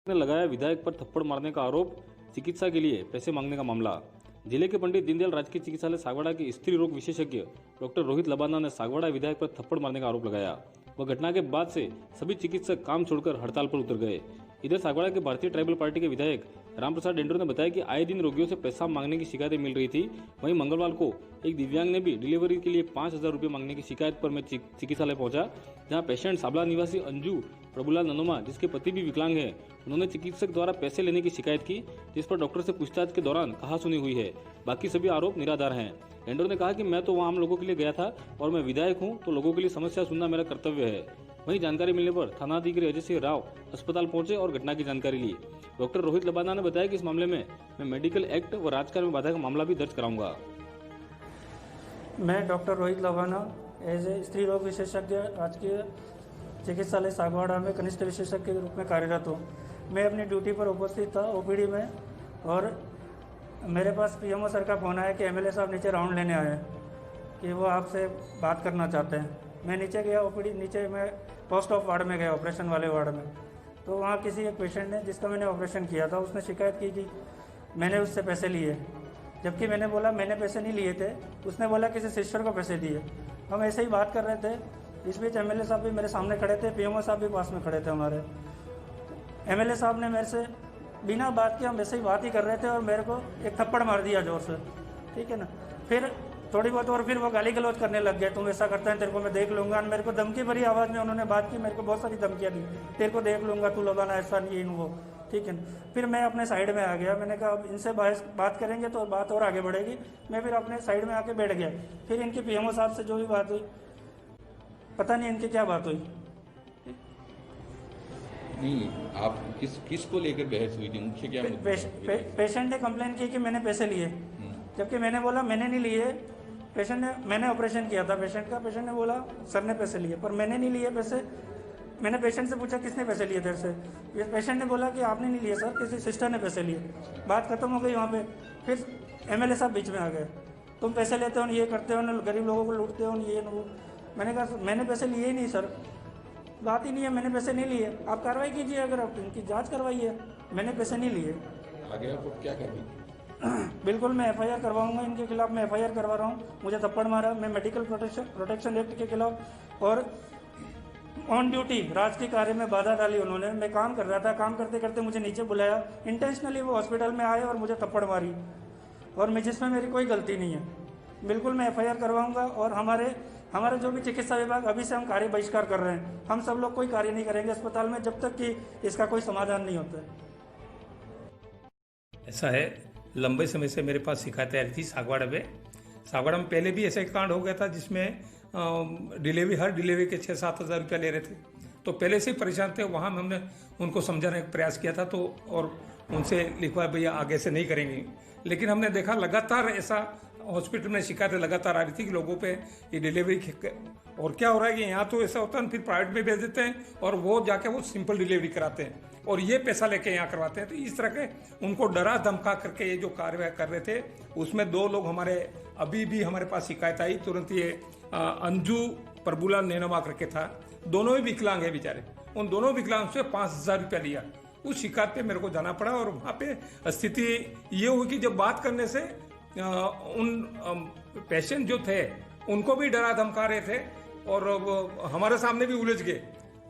ने लगाया विधायक पर थप्पड़ मारने का आरोप, चिकित्सा के लिए पैसे मांगने का मामला। जिले के पंडित दीनदयाल राजकीय चिकित्सालय सागवाड़ा के स्त्री रोग विशेषज्ञ डॉक्टर रोहित लबाना ने सागवाड़ा विधायक पर थप्पड़ मारने का आरोप लगाया। वह घटना के बाद से सभी चिकित्सक काम छोड़कर हड़ताल पर उतर गए। इधर सागवाड़ा के भारतीय ट्राइबल पार्टी के विधायक रामप्रसाद डेंडोर ने बताया कि आए दिन रोगियों से पेशाब मांगने की शिकायतें मिल रही थी। वहीं मंगलवार को एक दिव्यांग ने भी डिलीवरी के लिए 5,000 रुपये मांगने की शिकायत पर मैं चिकित्सालय पहुंचा, जहां पेशेंट साबला निवासी अंजू प्रभुलाल ननोमा, जिसके पति भी विकलांग है, उन्होंने चिकित्सक द्वारा पैसे लेने की शिकायत की, जिस पर डॉक्टर से पूछताछ के दौरान कहासुनी हुई है। बाकी सभी आरोप निराधार हैं। डेंडोर ने कहा कि मैं तो वहां आम लोगों के लिए गया था और मैं विधायक हूं, तो लोगों के लिए समस्या सुनना मेरा कर्तव्य है। वहीं जानकारी मिलने पर थानाधिकारी अजय सिंह राव अस्पताल पहुंचे और घटना की जानकारी ली। डॉक्टर रोहित लबाना ने बताया कि इस मामले में मैं मेडिकल एक्ट व राजकारण में बाधा का मामला भी दर्ज कराऊंगा। मैं doctor Rohit Labana as a स्त्री रोग विशेषज्ञ राजकीय चिकित्सालय सागवाड़ा में कनिष्ठ विशेषज्ञ के रूप में कार्यरत हूँ। मैं अपनी ड्यूटी पर उपस्थित था ओपीडी में, और मेरे पास पीएमओ सर का फ़ोन आया कि एमएलए साहब नीचे राउंड लेने आए कि वो आपसे बात करना चाहते हैं। मैं नीचे गया, ओपीडी नीचे मैं पोस्ट ऑफ वार्ड में गया, ऑपरेशन वाले वार्ड में। तो वहाँ किसी एक पेशेंट ने, जिसका मैंने ऑपरेशन किया था, उसने शिकायत की कि मैंने उससे पैसे लिए, जबकि मैंने बोला मैंने पैसे नहीं लिए थे। उसने बोला किसी सिस्टर को पैसे दिए। हम ऐसे ही बात कर रहे थे। इस बीच एमएलए साहब भी मेरे सामने खड़े थे, पीएमओ साहब भी पास में खड़े थे हमारे। एमएलए साहब ने मेरे से बिना बात के, हम वैसे ही बात ही कर रहे थे, और मेरे को एक थप्पड़ मार दिया जोर से, ठीक है ना। फिर थोड़ी बहुत और फिर वो गाली गलौज करने लग गए, तुम ऐसा करता है तेरे को मैं देख लूंगा। मेरे को धमकी भरी आवाज़ में उन्होंने बात की, मेरे को बहुत सारी धमकियाँ दी, तेरे को देख लूंगा, तू लगाना, ऐसा नहीं वो, ठीक है ना। फिर मैं अपने साइड में आ गया। मैंने कहा अब इनसे बात करेंगे तो बात और आगे बढ़ेगी। मैं फिर अपने साइड में आके बैठ गया। फिर इनके पीएमओ साहब से जो भी बात हुई, पता नहीं इनकी क्या बात हुई। नहीं, आप किसको लेकर बहस हुई थी? मुख्य क्या पेशेंट ने कंप्लेन की कि मैंने पैसे लिए, जबकि मैंने बोला मैंने नहीं लिए। मैंने ऑपरेशन किया था पेशेंट का। पेशेंट ने बोला सर ने पैसे लिए, पर मैंने नहीं लिए पैसे। मैंने पेशेंट से पूछा किसने पैसे लिए तेरे से? पेशेंट ने बोला कि आपने नहीं लिए सर, किसी सिस्टर ने पैसे लिए। बात खत्म हो गई वहाँ पे। फिर एमएलए साहब बीच में आ गए, तुम पैसे लेते हो, ये करते हो, गरीब लोगों को लूटते हो, ये न वो। मैंने कहा मैंने पैसे लिए ही नहीं सर, बात ही नहीं है, मैंने पैसे नहीं लिए। आप कार्रवाई कीजिए, अगर आप इनकी जाँच करवाइए, मैंने पैसे नहीं लिए। आगे आप क्या करेंगे? बिल्कुल, मैं एफआईआर करवाऊंगा इनके खिलाफ। मैं एफआईआर करवा रहा हूँ। मुझे थप्पड़ मारा, मैं मेडिकल प्रोटेक्शन एक्ट के खिलाफ, और ऑन ड्यूटी राजकीय कार्य में बाधा डाली उन्होंने। मैं काम कर रहा था, काम करते करते मुझे नीचे बुलाया, इंटेंशनली वो हॉस्पिटल में आए और मुझे थप्पड़ मारी, और मैं जिसमें मेरी कोई गलती नहीं है। बिल्कुल मैं एफआईआर करवाऊंगा। और हमारे जो भी चिकित्सा विभाग, अभी से हम कार्य बहिष्कार कर रहे हैं। हम सब लोग कोई कार्य नहीं करेंगे अस्पताल में जब तक कि इसका कोई समाधान नहीं होता है। ऐसा है, लंबे समय से मेरे पास शिकायतें आ रही थी सागवाड़ा में पहले भी ऐसा एक कांड हो गया था जिसमें हर डिलीवरी के 6-7 हज़ार रुपया ले रहे थे। तो पहले से ही परेशान थे। वहाँ हमने उनको समझाने का प्रयास किया था, तो और उनसे लिखवा भैया आगे से नहीं करेंगे। लेकिन हमने देखा लगातार ऐसा हॉस्पिटल में शिकायतें लगातार आ रही थी कि लोगों पे ये डिलीवरी, और क्या हो रहा है कि यहाँ तो ऐसा होता है, फिर प्राइवेट में भेज देते हैं और वो जाके वो सिंपल डिलीवरी कराते हैं और ये पैसा लेके यहाँ करवाते हैं। तो इस तरह के उनको डरा धमका करके ये जो कार्रवाई कर रहे थे, उसमें 2 लोग अभी भी हमारे पास शिकायत आई तुरंत। ये अंजू प्रभुलाल नैनोमा करके था, दोनों ही विकलांग है बेचारे। उन दोनों विकलांग से 5,000 रुपया लिया। उस शिकायत पे मेरे को जाना पड़ा, और वहाँ पे स्थिति ये हुई कि जब बात करने से उन पेशेंट जो थे उनको भी डरा धमका रहे थे और हमारे सामने भी उलझ गए।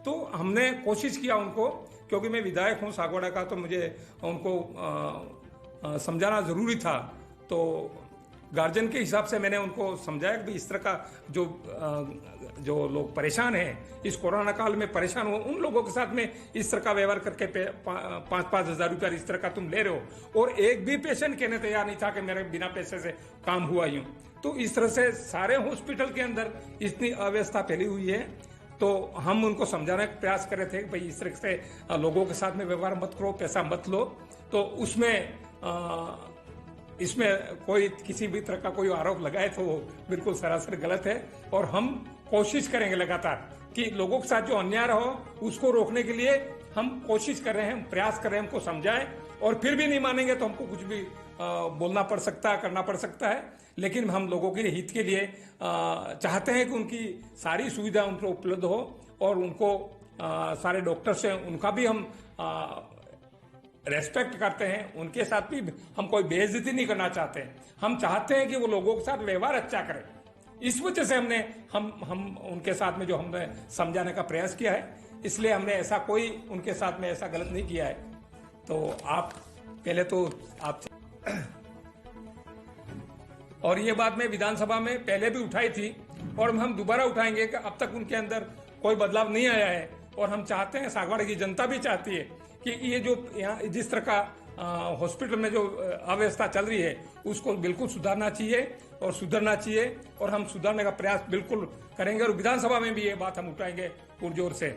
तो हमने कोशिश किया उनको, क्योंकि मैं विधायक हूँ सागवाड़ा का, तो मुझे उनको समझाना ज़रूरी था। तो गार्जियन के हिसाब से मैंने उनको समझाया कि इस तरह का जो लोग परेशान हैं, इस कोरोना काल में परेशान हो, उन लोगों के साथ में इस तरह का व्यवहार करके 5-5 हज़ार रुपया इस तरह का तुम ले रहे हो। और एक भी पेशेंट कहने तैयार नहीं था कि मेरे बिना पैसे से काम हुआ यूं। तो इस तरह से सारे हॉस्पिटल के अंदर इतनी अव्यवस्था फैली हुई है। तो हम उनको समझाने का प्रयास कर रहे थे कि भाई इस तरह से लोगों के साथ में व्यवहार मत करो, पैसा मत लो। तो इसमें कोई किसी भी तरह का कोई आरोप लगाए तो वो बिल्कुल सरासर गलत है। और हम कोशिश करेंगे लगातार कि लोगों के साथ जो अन्याय हो उसको रोकने के लिए हम कोशिश कर रहे हैं, हम प्रयास कर रहे हैं, हमको समझाएं। और फिर भी नहीं मानेंगे तो हमको कुछ भी बोलना पड़ सकता है, करना पड़ सकता है। लेकिन हम लोगों के हित के लिए चाहते हैं कि उनकी सारी सुविधा उनको उपलब्ध हो, और उनको सारे डॉक्टर से उनका भी हम रेस्पेक्ट करते हैं, उनके साथ भी हम कोई बेइज्जती नहीं करना चाहते हैं। हम चाहते हैं कि वो लोगों के साथ व्यवहार अच्छा करें। इस वजह से हम उनके साथ में जो हमने समझाने का प्रयास किया है, इसलिए हमने ऐसा कोई उनके साथ में ऐसा गलत नहीं किया है। तो आप पहले तो आप और ये बात मैं विधानसभा में पहले भी उठाई थी और हम दोबारा उठाएंगे कि अब तक उनके अंदर कोई बदलाव नहीं आया है। और हम चाहते हैं, सागवाड़ा की जनता भी चाहती है कि ये जो यहाँ जिस तरह का हॉस्पिटल में जो अव्यवस्था चल रही है उसको बिल्कुल सुधारना चाहिए और सुधरना चाहिए, और हम सुधारने का प्रयास बिल्कुल करेंगे और विधानसभा में भी ये बात हम उठाएंगे पुरजोर से।